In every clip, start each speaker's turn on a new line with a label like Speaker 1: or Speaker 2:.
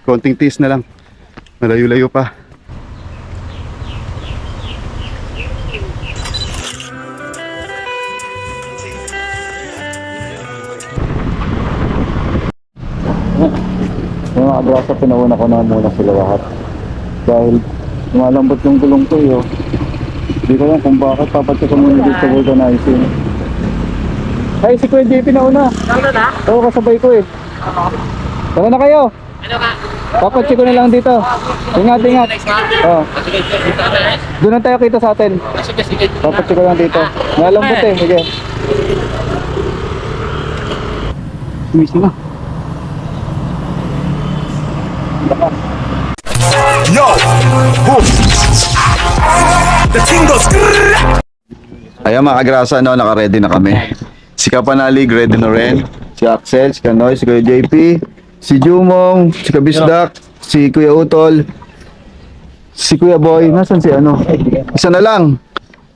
Speaker 1: Konting tiis na lang. Malayo-layo pa. Yung mga agrasa, pinauna ko na muna sila lahat. Dahil lumalambot yung gulong ko eh. Hindi ko lang kung bakit papacheck ko muna dito sa vulcanizing. Ay, si Kuya JP nauna.
Speaker 2: Ano na?
Speaker 1: Oo, kasabay ko eh. Tara na kayo.
Speaker 2: Ano ka?
Speaker 1: Papacheck ko na lang dito. Ingat, ingat. Oo.
Speaker 2: Sige, dito na eh.
Speaker 1: Doon na tayo kita sa atin.
Speaker 2: Sige, sige.
Speaker 1: Papacheck ko lang dito. Malambot eh. Sige. Miss na.
Speaker 3: Yo! Boom! The thing goes.
Speaker 1: Ayan mga kagrasa, no, naka-ready na kami. Si Kapanalig, ready na rin. Si Axel, si Kanoy, si Kuya JP, si Jumong, si Kabisdak, si Kuya Utol, si Kuya Boy. Nasaan si ano? Isa na lang.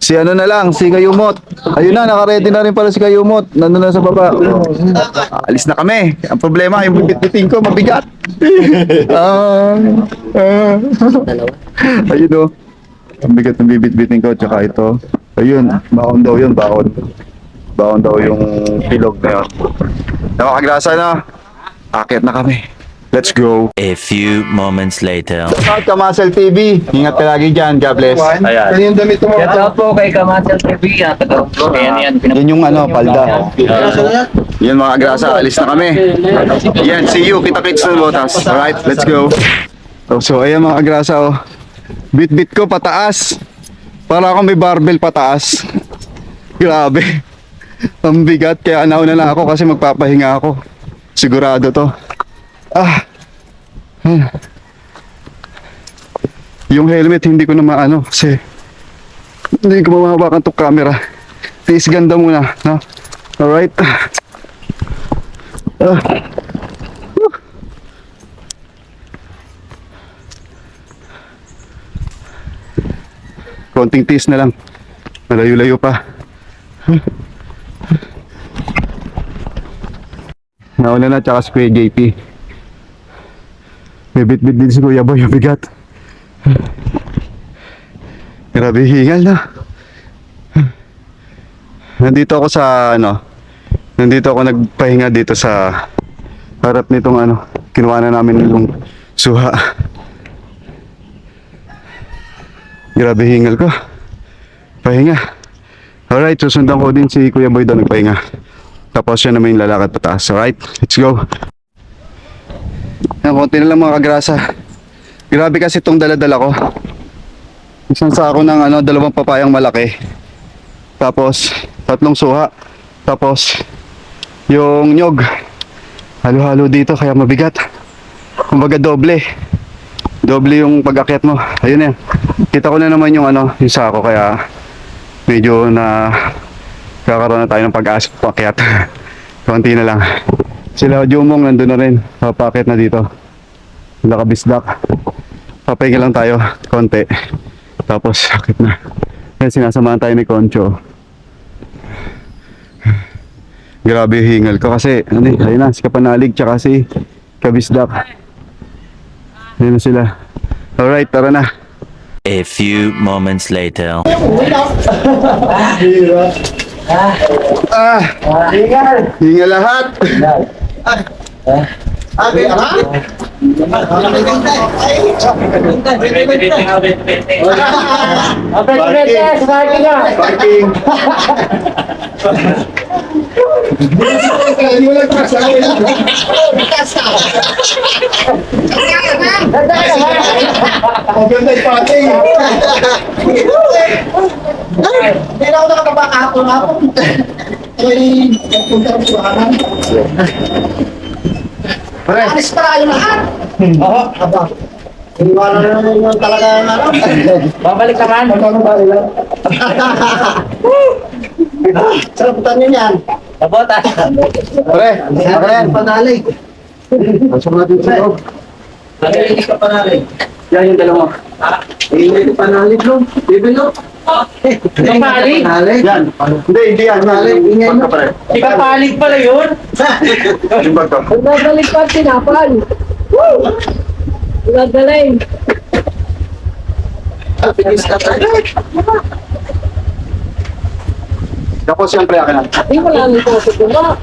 Speaker 1: Si ano na lang, si Kayumot. Ayun na, naka-ready na rin pala si Kayumot. Nandun na sa baba. Alis na kami. Ang problema, yung bibit-biting ko, mabigat. Ayun o. Ang bigat ng bibit-biting ko, tsaka ito. Ayun, baon daw yun, baon. Baon daw yung pilog na yun. Nakakagrasa na. Akit na kami. Let's go.
Speaker 4: A few moments later.
Speaker 1: Shout out Kamasel TV. Ingat ka lagi dyan. God bless.
Speaker 2: Ayan.
Speaker 1: Ano yung damit mo?
Speaker 2: Shout out po kay Kamasel TV. Taga-upload. Yan.
Speaker 1: Yan yung ano, palda. Yan mga agrasa, alis na kami. Yan, see you. Kita-kits na botas. Alright, let's go. So, ayan mga agrasa, oh. Bit-bit ko pataas. Para akong may barbell pataas. Grabe. Ang bigat. Kaya nauna na ako kasi magpapahinga ako. Sigurado to. Yung helmet hindi ko na maano kasi hindi ko mamahawakan tong camera. Tiis ganda muna, no? Alright. Konting tiis na lang. Malayo-layo pa. Nauna na tsaka si Kuya JP. May bit-bit din si Kuya Boy, yung bigat. Grabe, hingal na. Nandito ako sa nandito ako nagpahinga dito sa harap nitong kinuha na namin yung suha. Grabe, hingal ko. Pahinga. Alright, susundan ko din si Kuya Boy doon nagpahinga. Tapos siya naman yung lalakad pataas. Alright, let's go. Yan, konti na lang mga kagrasa. Grabe kasi itong daladala ko. Isang sako ng 2 papayang malaki. Tapos 3 suha. Tapos yung nyog. Halo-halo dito kaya mabigat. Kumbaga doble. Doble yung pag-akyat mo. Ayun yan. Kita ko na naman yung yung sako kaya medyo na kakaroon na tayo ng pag-asa pag-akyat. Konti na lang. Sila Jumong nandun na rin. Papakit na dito. Sila Kabisdak. Papahinga lang tayo. Konti. Tapos sakit na. Kaya sinasamahan tayo ni Concho. Grabe yung hingal ko. Kasi ayun na. Si Kapanalig tsaka si Kabisdak. Ayun na sila. Alright, tara na.
Speaker 4: A few moments later.
Speaker 1: Hingal lahat. Parking.
Speaker 5: Hindi na ako nakataba kahapon. Alis para kayo lahat. Oo. Aba. Iwanan na naman talaga
Speaker 2: Babalik naman.
Speaker 5: Saraputan nyo yan.
Speaker 2: Sabota.
Speaker 1: Pre, saka yan.
Speaker 5: Panalig.
Speaker 1: Pasok natin sa loob.
Speaker 5: Hindi ka panalig.
Speaker 1: Yan yung dalawa.
Speaker 5: Hindi ka panalig no. Bibilo.
Speaker 2: Kapalig?
Speaker 1: Yan. Hindi yan.
Speaker 5: Panalig. Ingay mo.
Speaker 2: Si Kapalig pala yun.
Speaker 1: Yung bag ko.
Speaker 5: Nagbalik pa tinapal. Gagaling.
Speaker 1: Pinis ka tayo. Ako siyempre akin na.
Speaker 5: Hindi mo lang ito sa bunga.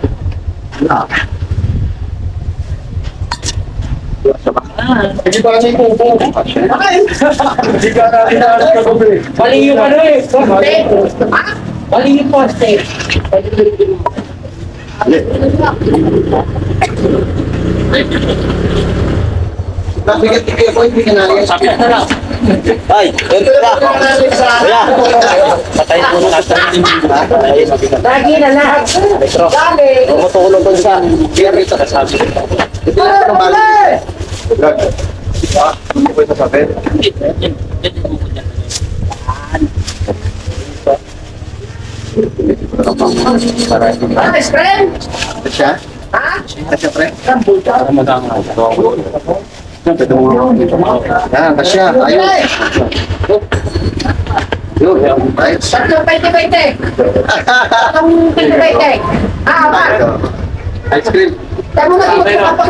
Speaker 1: Hindi ba niya yung pupo? Hindi ka na inaarap ka ba?
Speaker 2: Mali yung ano eh. Poste. Mali yung poste.
Speaker 1: Nabigat-tigil ako, hindi ka na yan.
Speaker 2: Sabi na lang.
Speaker 1: Ay, ito na. Kuya.
Speaker 2: Patayin mo na natin.
Speaker 5: Lagi na lahat. Dali.
Speaker 1: Tumutulong ko sa pirito. Sabi. Ito na ang bagay. Vlog. Hindi ko ito sabi.
Speaker 5: Nice, friend.
Speaker 1: Ito siya?
Speaker 5: Ha?
Speaker 1: Ito siya, pre?
Speaker 2: Para magangang.
Speaker 1: Ito mo. Yan, kasya. Ayos. Yun, right.
Speaker 5: Tatlo 20-20. Tatlong 20-20. Ba?
Speaker 1: Ice cream.
Speaker 5: Tayo mo na ito kapag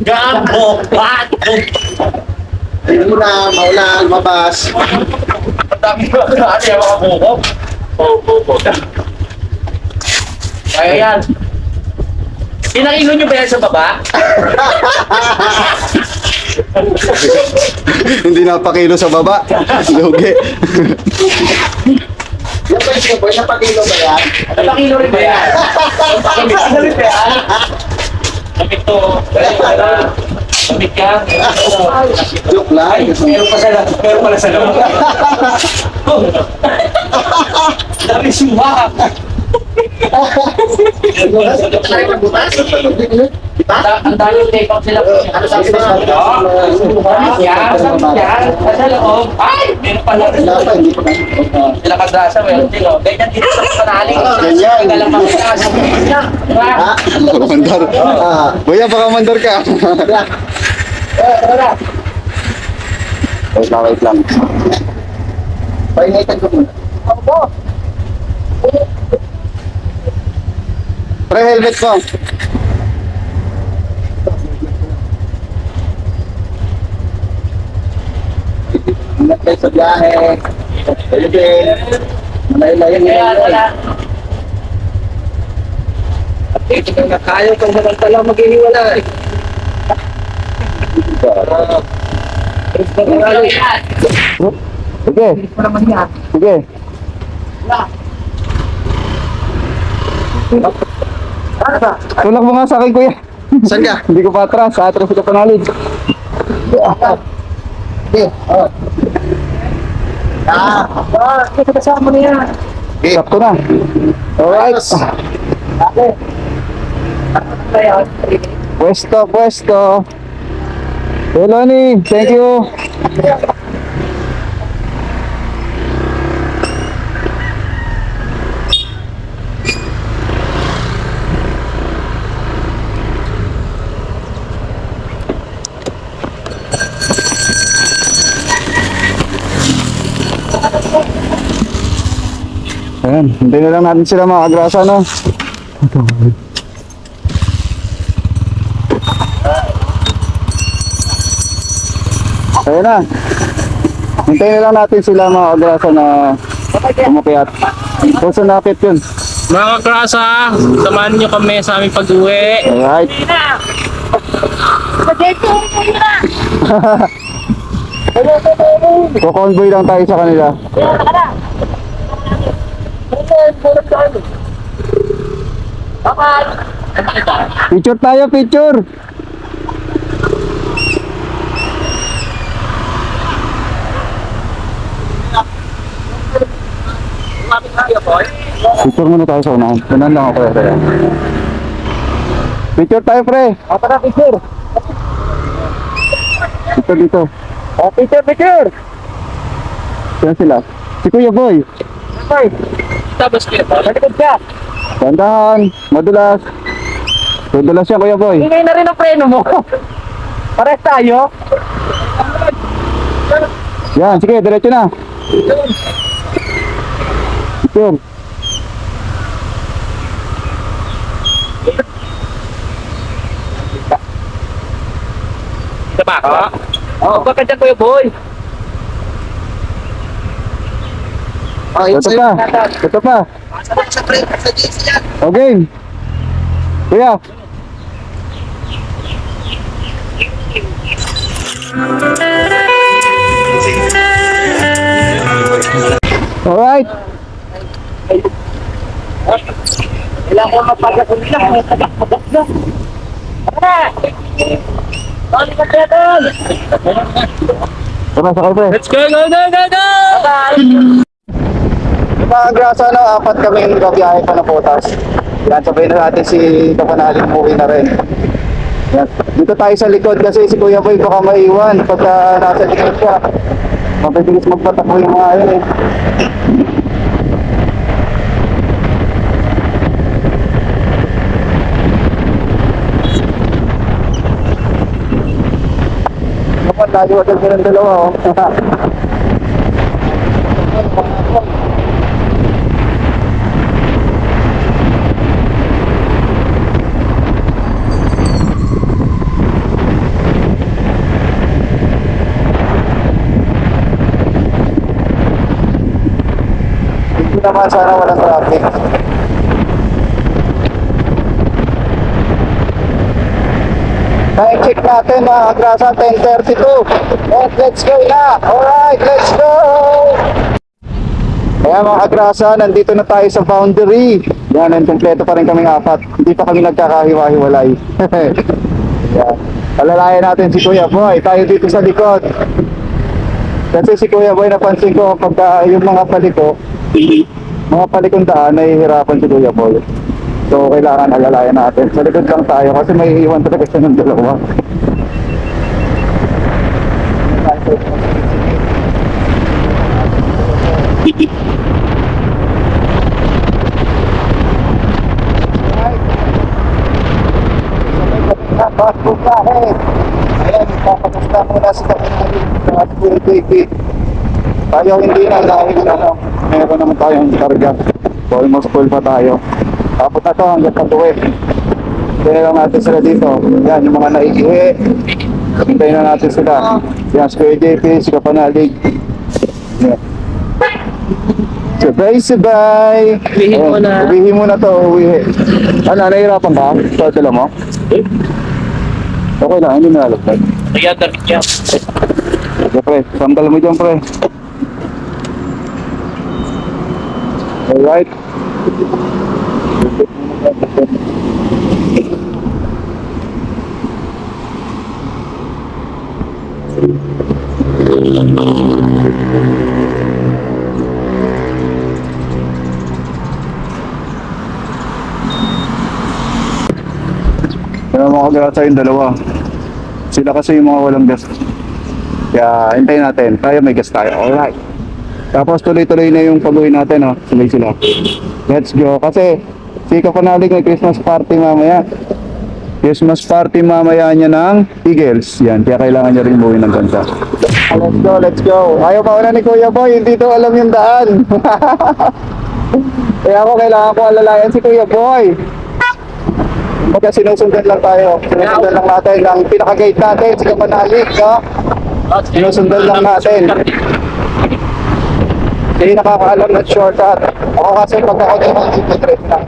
Speaker 2: Gabo! Bato!
Speaker 1: Ayun na, maulan, mabas.
Speaker 2: Ang dami ko. Ano yung mga buko? Buko. Kaya yan. Pinakilo nyo ba yan sa baba?
Speaker 1: Hindi napakilo sa baba. Lugi. Yan ba yung boy? Napakilo ba yan?
Speaker 2: Napakilo rin ba yan? Napakilo rin ba yan? Lapit to. Lapit yan.
Speaker 1: Joke lang.
Speaker 2: Meron pa sa loob. Meron pala sa loob. Dami suha. Ang daming take out sila. Ano sabi mo? Yan. Sa loob. Ay! Meron pala. Sila kadrasa. Meron sila. Ganyan dito sa panaling.
Speaker 1: Ganyan.
Speaker 2: Galang mga kasa.
Speaker 1: Ha? Mandar. Boya, baka mandar ka. Wait lang. Painitan ko muna. Pre, helmet ko. Ingat kayo sa biyahe. Helmet. Malay-layan
Speaker 2: Kaya wala.
Speaker 5: Ito na kaya kung walang tala maghihiwala.
Speaker 1: Sige.
Speaker 5: Wala man yan.
Speaker 1: Sige. Tulak mo nga sa akin, kuya. Saan ka? Hindi ko pa atras. Atras ka panalid.
Speaker 5: Ito kasama na yan.
Speaker 1: Sakto na. Alright. Pwesto. Hello, ni. Thank you. Ayan, hintayin na lang natin sila mga agrasa, no? Ayan na. Hintayin na lang natin sila mga agrasa na umakyat. Puso nakit yun.
Speaker 6: Mga kakrasa, samahan niyo kami sa aming pag-uwi.
Speaker 1: Alright. Kukonvoy lang tayo sa kanila. Picture tayo, picture! Picture muna tayo sa unahan. Unahan lang ako kaya. Picture tayo, pre!
Speaker 5: O, tara, picture.
Speaker 1: Dito.
Speaker 5: O, picture.
Speaker 1: Saan sila? Si Kuya Boy.
Speaker 5: Boy,
Speaker 6: Tapos kaya
Speaker 5: malikod ka.
Speaker 1: Tandahan, madulas. Madulas siya, Kuya Boy.
Speaker 5: Ingay na rin ang preno mo. Pares tayo.
Speaker 1: Yan, sige, diretso na. Picture.
Speaker 6: ba ako?
Speaker 2: Oo, baka dyan Kuya Boy.
Speaker 1: Ito pa. Ito pa.
Speaker 5: Sa break, sa GC yan.
Speaker 1: Okay. Kuya. Alright.
Speaker 2: Kailangan ko mapagakon nila. May tagak-tagak na. Tara! Tali ka kaya doon!
Speaker 1: Tara, sakay pre.
Speaker 6: Let's go, go, go, go, go!
Speaker 1: Mga grasa na, apat kami yung gabiyahe pa na Potas. Yan, sabihin na natin si Kapanaling umuwi na rin. Yan. Dito tayo sa likod kasi si Kuya Boy baka maiwan pagka nasa likod siya. Mabilis magpatakbo yung mga yun eh. Naman, tayo agad ng dalawa oh. Hindi naman sana walang traffic. Time check natin mga kagrasa, 10:32. And let's go na! Alright, let's go! Kaya mga kagrasa, nandito na tayo sa boundary. Yan, and kompleto pa rin kaming apat. Hindi pa kami nagkakahiwa-hiwalay. Yan. Palalayan natin si Kuya Boy. Tayo dito sa likod. Kasi si Kuya Boy, napansin ko pagka yung mga palikong daan, nahihirapan si Kuya Boy. So, kailangan alalayan natin. Sa likod lang tayo kasi may iwan talaga siya ng dalawa. Pasok kahit. Ayan, papagusta muna si Kapanaling sa security. Tayo hindi na dahil meron naman tayong karga. So, almost full pa tayo. Tapos na to hanggang patuwi. Hintayin lang natin sila dito. Yan, yung mga naiiwi. Hintayin na natin sila. Yan, si Kuya JP, si Kapanalig. Yan. Sabay-sabay.
Speaker 6: Uwihin mo na.
Speaker 1: Uwihin mo na to, uwihin. Ano, nahihirapan ka? Sa dala mo? Okay lang, hindi na nalaglag.
Speaker 6: Kaya damit niya.
Speaker 1: Okay, pre. Sandal mo dyan, pre. Alright. Kaya mga kagrasa yung dalawa. Sila kasi yung mga walang gas. Kaya hintayin natin. Tayo may gas tayo. Alright. Tapos tuloy-tuloy na yung pag-uwi natin. Oh. Tuloy sila. Let's go. Kasi si Kapanalig may Christmas party mamaya. Christmas party mamaya niya ng Eagles. Yan. Kaya kailangan niya rin umuwi ng ganda. Let's go, let's go. Ayaw pa una ni Kuya Boy. Hindi to alam yung daan. Kaya ako kailangan ko alalayan si Kuya Boy. Pagka sinusundan lang tayo. Sinusundan lang natin ang pinaka-gate natin. Si Kapanalig. No? Sinusundan lang natin. Hindi nakakaalam ng shortcut. Ako kasi pag ako din ang interest lang.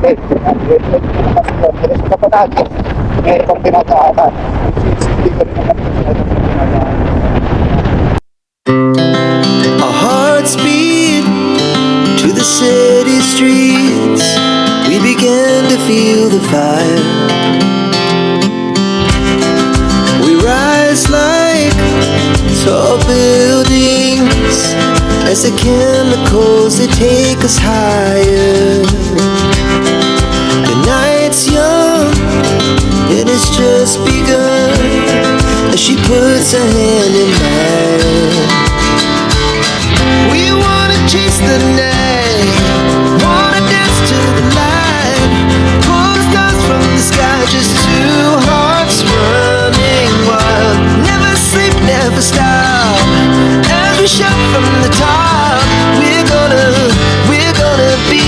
Speaker 1: Pero sa Kapanalig, may ibang pinagkaanan.
Speaker 7: Our hearts beat to the city streets. We began to feel the fire. We rise like tall buildings as the chemicals they take us higher. The night's young, it has just begun as she puts her hand in mine. We wanna chase the night, wanna dance to the light, pull the stars from the sky, just two hearts running wild. Never sleep, never stop, as we shout from the top. We're gonna be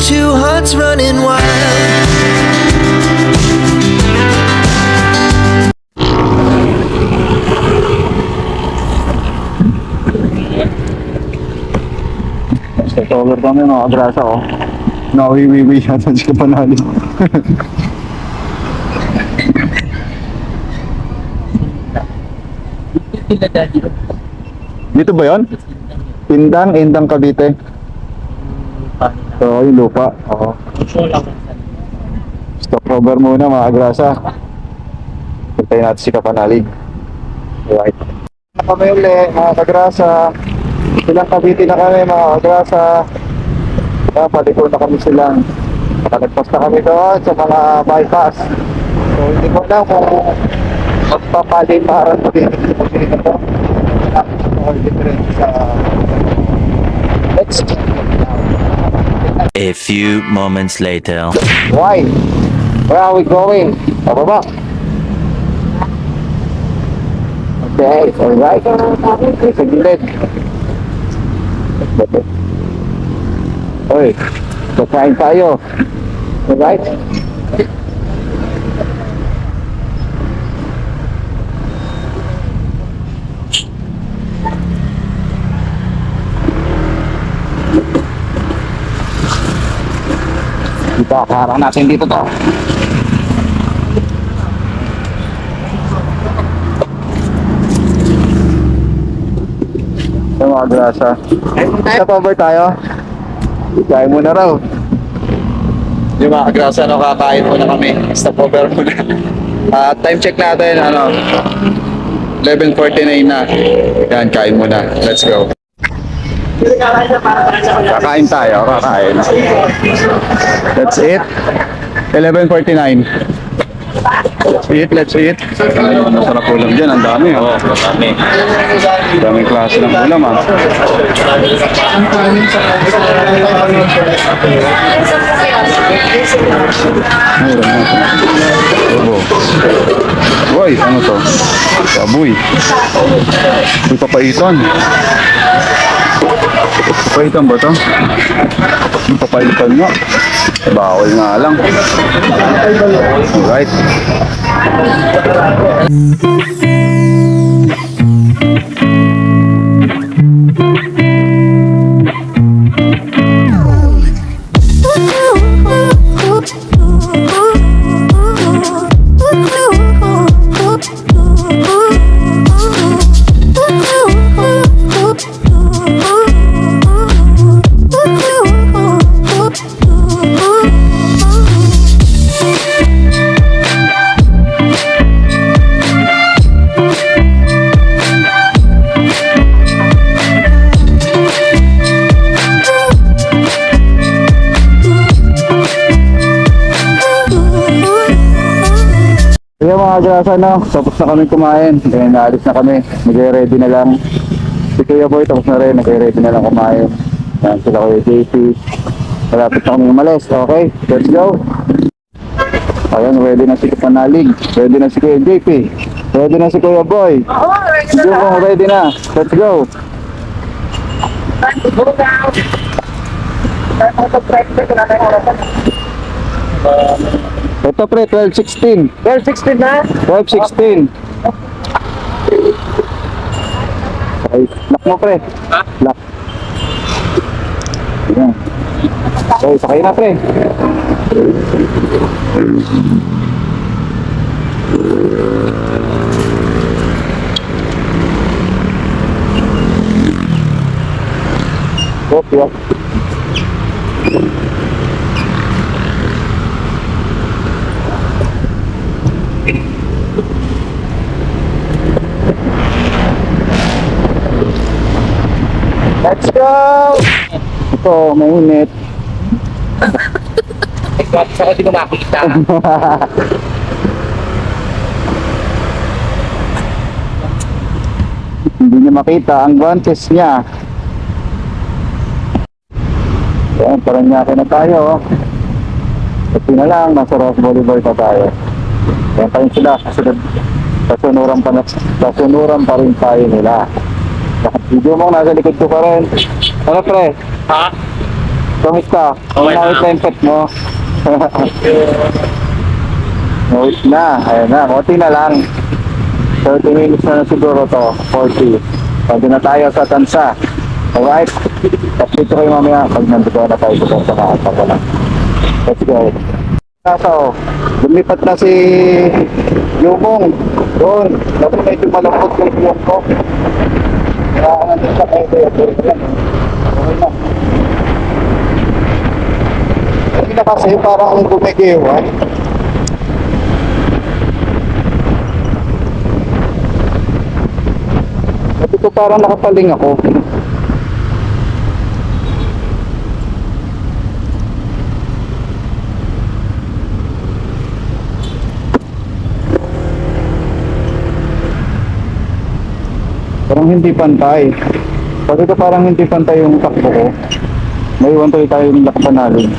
Speaker 7: two hearts running wild.
Speaker 1: Set over kami mga kagrasa ko. Nawiwiwi yata si Kapanali. Dito ba yon? Indang Cavite. So, yung lupa. Oo. Stop over muna mga kagrasa. Hintayin natin si Kapanalig. Right. Kami uli mga kagrasa. Silang Cavite na kami mga kagrasa. Paliko na kami silang. Nakalagpas na kami doon sa mga bypass. So hindi ko alam kung magpapaliparan pa din ito. Or different sa next.
Speaker 4: A few moments later.
Speaker 1: Why? Where are we going? Pababa. Okay, alright. Sa gilid. Oy, kakain tayo. Alright? Dito, harang natin dito to. Yung mga grasa. Stop over tayo. Kain muna raw. Yung mga grasa, kakain muna kami. Stop over muna. Time check natin, 11:49 na. Yan, kain muna. Let's go. Kakain tayo, kakain. That's it. 11:49. Let's eat. Masarap ulam dyan, ang dami. Oo, dami. Daming klase ng ulam, Boy, ano to? Baboy. May papaitan. Papaitan ba to? May papaitan nga. Bawal nga lang. Alright. Kaya mga grasa, tapos na kami kumain. Kaya naalis na kami. Nag-ready na lang. Si Kuya Boy tapos na rin. Nag-ready na lang kumain. Yan sila Kuya JP. Malapit na kami umalis. Okay, let's go. Ayun, ready na si Panalig. Ready na si Kuya JP. Ready na si Kuya Boy. Yung ready na. Let's go. Ito pre, 12:16.
Speaker 5: 12:16 na?
Speaker 1: 12:16. Okay, lock mo pre.
Speaker 6: Ha?
Speaker 1: Lock. Ayan. Okay, sakay na pre. Okay. Let's go! Ito, mainit.
Speaker 2: Saka di ko makita.
Speaker 1: Hindi niya makita ang guantes niya. Ayan, Paranaque na tayo. Kasi na lang, nasa Ross Boulevard na tayo. Ayan pa rin sila. Kasunuran pa rin tayo nila. Video mo, nasa likod ko pa rin. Ano pre?
Speaker 6: Ha?
Speaker 1: Kamusta?
Speaker 6: Okay na.
Speaker 1: Nakita yung pet mo. Wait na. Ayan na. Konti na lang. 30 minutes na siguro to. 40. Pwede na tayo sa Tansa. Alright. Update ko kayo mamaya pag nandito na tayo sa nakasap ko lang. Let's go. Kaso, lumipat na si Yukong doon. Dapat medyo malambot yung buwan ko. Kaya nandun siya kayo. Okay na. Hindi na kasi parang gumigiwan. At ito parang nakapaling ako. Parang hindi pantay. Pag ito parang hindi pantay yung takbo ko. May iwan tuloy tayo yung nakapanalin.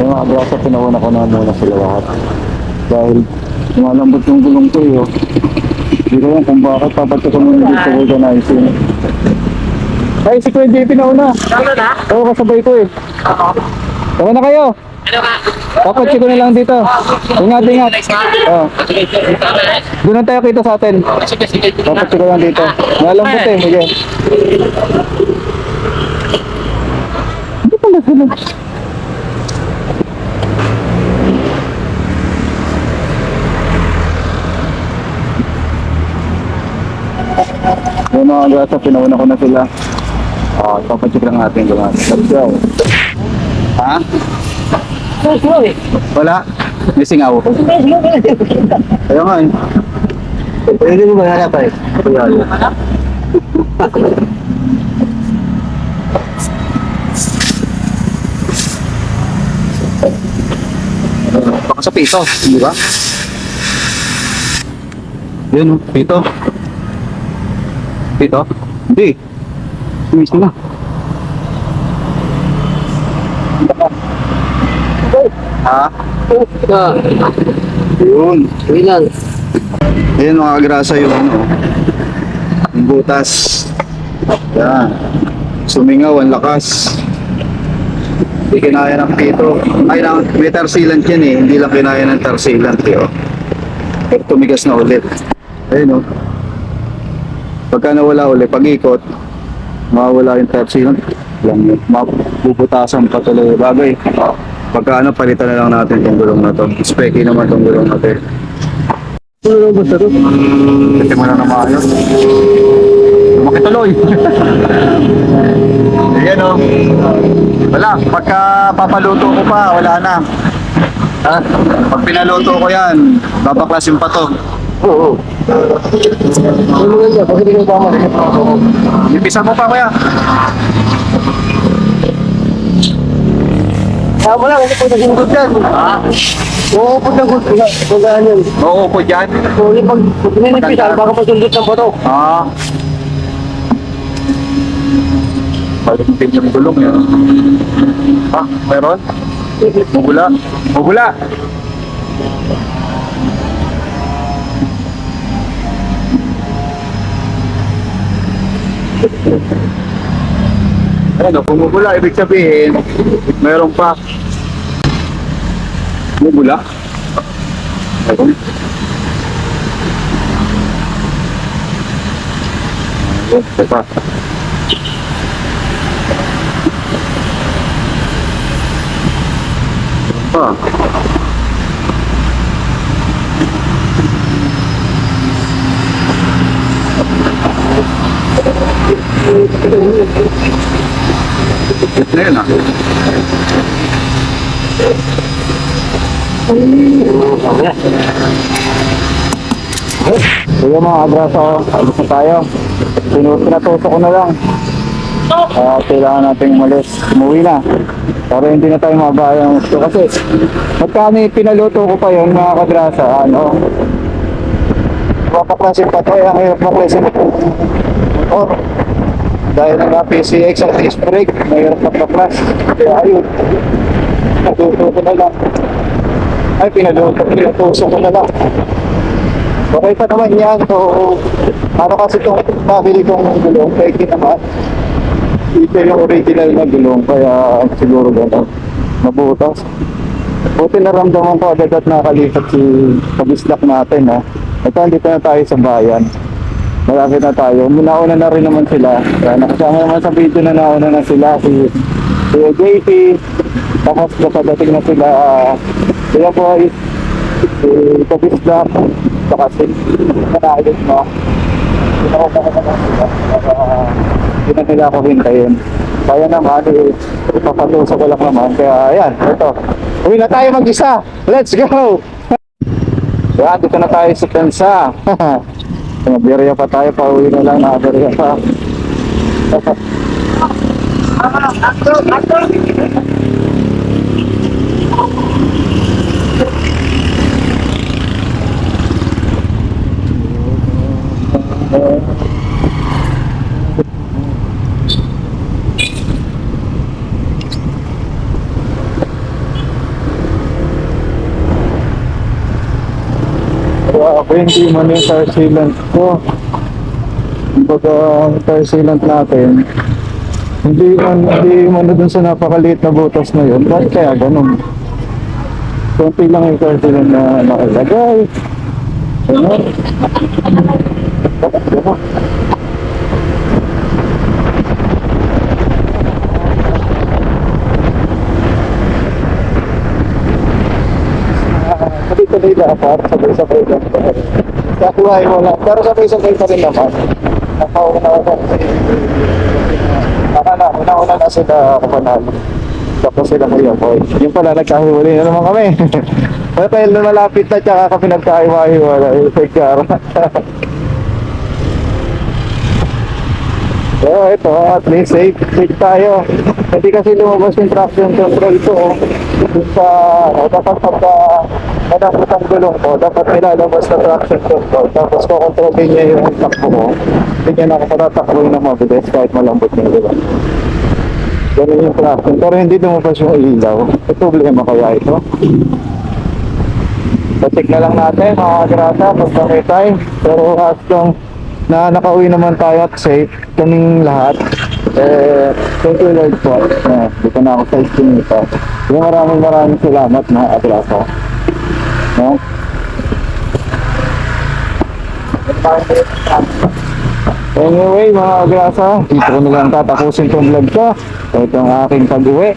Speaker 1: Yung mga grasa, pinauna ko na muna sila lahat. Dahil lumalambot yung gulong ko eh. Hindi ko yan kung bakit papato ko muna dito sa organizing. Ay, si Kuya JP nauna.
Speaker 2: Ano na?
Speaker 1: Oo, kasabay ko eh. Tama na kayo.
Speaker 2: Ano ka?
Speaker 1: Papatsi ko na lang dito. Ingat, ingat. Oo.
Speaker 2: Sige, sige.
Speaker 1: Doon na tayo kita sa atin.
Speaker 2: Sige, sige.
Speaker 1: Papatsi ko lang dito. Malambot eh. Sige. Hindi pala sila. Yung mga grasa, pinauna ko na sila. Papacheck lang natin kung ano. Let's go. Ha? Wala? May singaw. Ayaw nga eh. Pwede mo ba hanap eh? Kaya. Baka sa pito, di ba? Yun, pito. Pito? Hindi. Tumis na. Ha? Yun.
Speaker 5: Ilan?
Speaker 1: Ayan mga kagrasa yung ano. Yung butas. Yan. Sumingaw, ang lakas. Hindi kinaya ng pito. Ay, may tar sealant yan eh. Hindi lang kinaya ng tar sealant eh. Oh. Pero tumigas na ulit. Ayun oh. Pagka nawala ulit, pag-ikot, mawawala yung tar sealant. Lang yun. Mabubutasan pa tuloy bagay. Pagka ano, palitan na lang natin itong gulong na to. Specky naman itong gulong natin. Ano ba ito? Kasi mo na na maayos. Makituloy. Ayan o. Wala, pagka papaluto ko pa, wala na. Ha? Pag pinaluto ko yan, babaklas yung pato.
Speaker 5: Oo. Ano nga siya? Bakit hindi mo pa makinig?
Speaker 1: Ipisa mo pa kuya.
Speaker 5: Kaya mo lang, hindi po naginggot yan. Ha? Oo, pag naginggot, pagkaan yan.
Speaker 1: Oo po dyan.
Speaker 5: So, pag pininipisan, baka pasundot ng bato.
Speaker 1: Ah. Palintin yung gulong yan. Ah, meron? Mugula. Mugula. Ano, pumugula, ibig sabihin, meron pa. Mugula? Meron? Ito pa. Pa. Ito na yun ah. Kaya mga abraso, alis na tayo. Pinatuto ko na lang. Kailangan natin umalis. Umuwi na. Para hindi na tayo mabayang gusto. Kasi magkano pinaluto ko pa yun mga kadrasa, mapaklasin pa tayo. Ang hirap maklasin motor. Dahil nga PCX at disc brake, mahirap magpaklas. Kaya ayun, natuto ko na lang. Ay, pinatuso ko na lang. Okay pa naman yan. So, ano kasi itong nabili kong gulong, peki naman. Ito yung original na gulong, kaya siguro gano'n. Nabutas. Buti naramdaman ko agad at nakalipat si kabislak natin, ha. Ito, dito na tayo sa bayan. Malapit na tayo. Nauna na rin naman sila. Kaya nakasama naman sa video na nauna na sila. Si JP. Tapos napadating na sila. Sila boys. Si kabislak. Saka si Manayos mo. Pinauna ka naman sila. Hindi na nila ako hintayin. Kaya naman, papatuso ko lang naman. Kaya ayan, ito. Uwi na tayo mag-isa. Let's go! Yan, dito na tayo sa Pensa. Nabirya pa tayo, pauwi na lang, nabirya pa. Ako hindi man yung tar sealant ko. Kumbaga ang tar sealant natin, hindi man dun sa napakaliit na butas na yun. Bakit kaya ganun? Kunti lang yung tar sealant na nakalagay. Ganun. Bakit ganun? Tuloy dapat, sabay-sabay lang. Kakuhain mo lang, pero sabay-sabay pa rin naman. Nakauna ako una na sila kapanalo. Tapos sila Kuya Boy. Yung pala, nagkahiwalay na naman kami. Dahil na malapit na, tsaka kami nagkahiwalay. Pagkara. So ito, at least safe tayo. Hindi kasi lumabas yung traction control ko. Dapat pagka nadapot ang gulong ko, dapat nilalabas na traction control. Tapos kukontrolin niya yung takbo ko. Hindi niya nakapatatakbo na mabilis kahit malambot yung gulong. Ganun yung traction. Pero hindi lumabas yung ilaw. May problema kaya ito. Pacheck na lang natin mga grasa pagka may time. Pero hastong na nakauwi naman tayo at safe kaming lahat. Thank you Lord po. Dito na ako sa iskinita. Maraming salamat mga atraso. No? Anyway mga agrasa, dito ko na lang tatapusin itong vlog ko. Ito ang aking pag-uwi.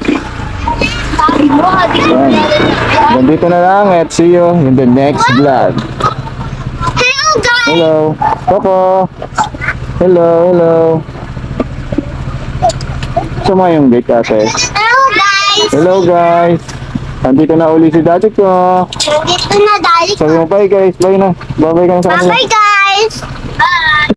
Speaker 1: Nandito na lang at see you in the next vlog. Hello, Popo. Hello. Suma yung gate ate. Hello guys. Nandito na uli si daddy ko.
Speaker 5: Nandito na, daddy ko.
Speaker 1: Sabi mo bye guys, bye na. Bye ka na sa kanila.
Speaker 5: Bye guys. Bye.